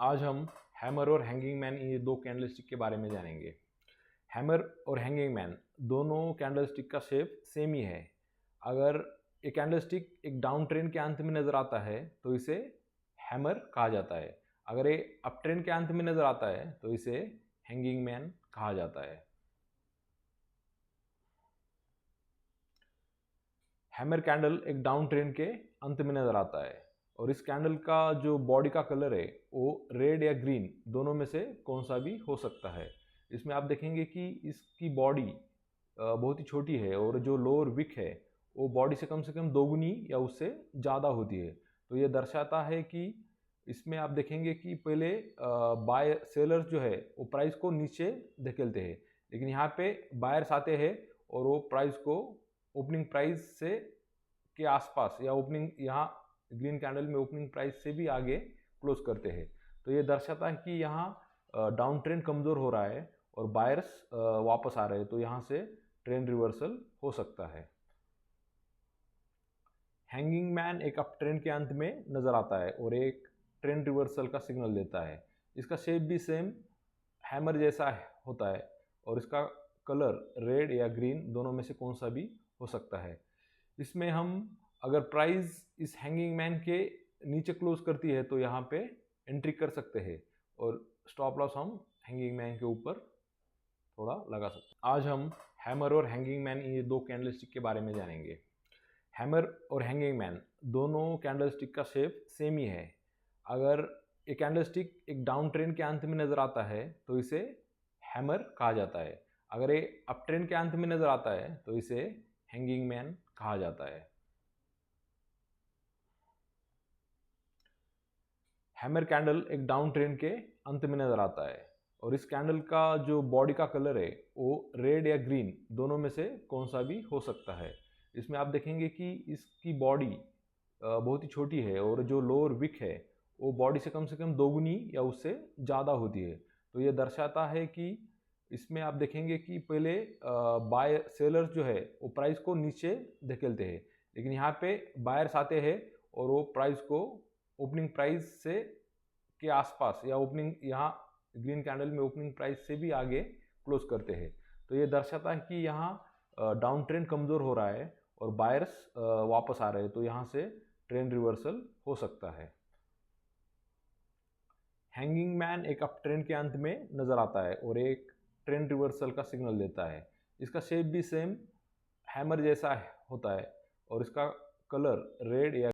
आज हम हैमर और हैंगिंग मैन ये दो कैंडलस्टिक के बारे में जानेंगे। हैमर और हैंगिंग मैन दोनों कैंडलस्टिक का शेप सेम ही है। अगर एक कैंडलस्टिक एक डाउन ट्रेंड के अंत में नज़र आता है तो इसे हैमर कहा जाता है। अगर ये अप ट्रेंड के अंत में नज़र आता है तो इसे हैंगिंग मैन कहा जाता है। हैमर कैंडल एक डाउन ट्रेंड के अंत में नज़र आता है और इस कैंडल का जो बॉडी का कलर है वो रेड या ग्रीन दोनों में से कौन सा भी हो सकता है। इसमें आप देखेंगे कि इसकी बॉडी बहुत ही छोटी है और जो लोअर विक है वो बॉडी से कम दोगुनी या उससे ज़्यादा होती है। तो ये दर्शाता है कि इसमें आप देखेंगे कि पहले बाय सेलर्स जो है वो प्राइस को नीचे धकेलते हैं, लेकिन यहाँ पे बायर्स आते हैं और वो प्राइस को ओपनिंग प्राइस से के आसपास या ओपनिंग यहाँ ग्रीन कैंडल में ओपनिंग प्राइस से भी आगे क्लोज करते हैं। तो ये दर्शाता है कि यहाँ डाउन ट्रेंड कमज़ोर हो रहा है और बायर्स वापस आ रहे हैं, तो यहाँ से ट्रेंड रिवर्सल हो सकता है। हैंगिंग मैन एक अप ट्रेंड के अंत में नज़र आता है और एक ट्रेंड रिवर्सल का सिग्नल देता है। इसका शेप भी सेम हैमर जैसा होता है और इसका कलर रेड या ग्रीन दोनों में से कौन सा भी हो सकता है। इसमें हम अगर प्राइस इस हैंगिंग मैन के नीचे क्लोज करती है तो यहाँ पे एंट्री कर सकते हैं और स्टॉप लॉस हम हैंगिंग मैन के ऊपर थोड़ा लगा सकते हैं। आज हम हैमर और हैंगिंग मैन ये दो कैंडलस्टिक के बारे में जानेंगे। हैमर और हैंगिंग मैन दोनों कैंडलस्टिक का शेप सेम ही है। अगर एक कैंडलस्टिक एक डाउन ट्रेंड के अंत में नज़र आता है तो इसे हैमर कहा जाता है। अगर ये अप ट्रेंड के अंत में नज़र आता है तो इसे हैंगिंग मैन कहा जाता है। हैमर कैंडल एक डाउन ट्रेंड के अंत में नज़र आता है और इस कैंडल का जो बॉडी का कलर है वो रेड या ग्रीन दोनों में से कौन सा भी हो सकता है। इसमें आप देखेंगे कि इसकी बॉडी बहुत ही छोटी है और जो लोअर विक है वो बॉडी से कम दोगुनी या उससे ज़्यादा होती है। तो ये दर्शाता है कि इसमें आप देखेंगे कि पहले बाय सेलर्स जो है वो प्राइस को नीचे धकेलते हैं, लेकिन यहाँ पे बायर्स आते हैं और वो प्राइस को ओपनिंग प्राइस से के आसपास या ओपनिंग यहाँ ग्रीन कैंडल में ओपनिंग प्राइस से भी आगे क्लोज करते हैं। तो ये दर्शाता है कि यहाँ डाउन ट्रेंड कमज़ोर हो रहा है और बायर्स वापस आ रहे हैं, तो यहाँ से ट्रेंड रिवर्सल हो सकता है। हैंगिंग मैन एक अप ट्रेंड के अंत में नज़र आता है और एक ट्रेंड रिवर्सल का सिग्नल देता है। इसका शेप भी सेम हैमर जैसा होता है और इसका कलर रेड या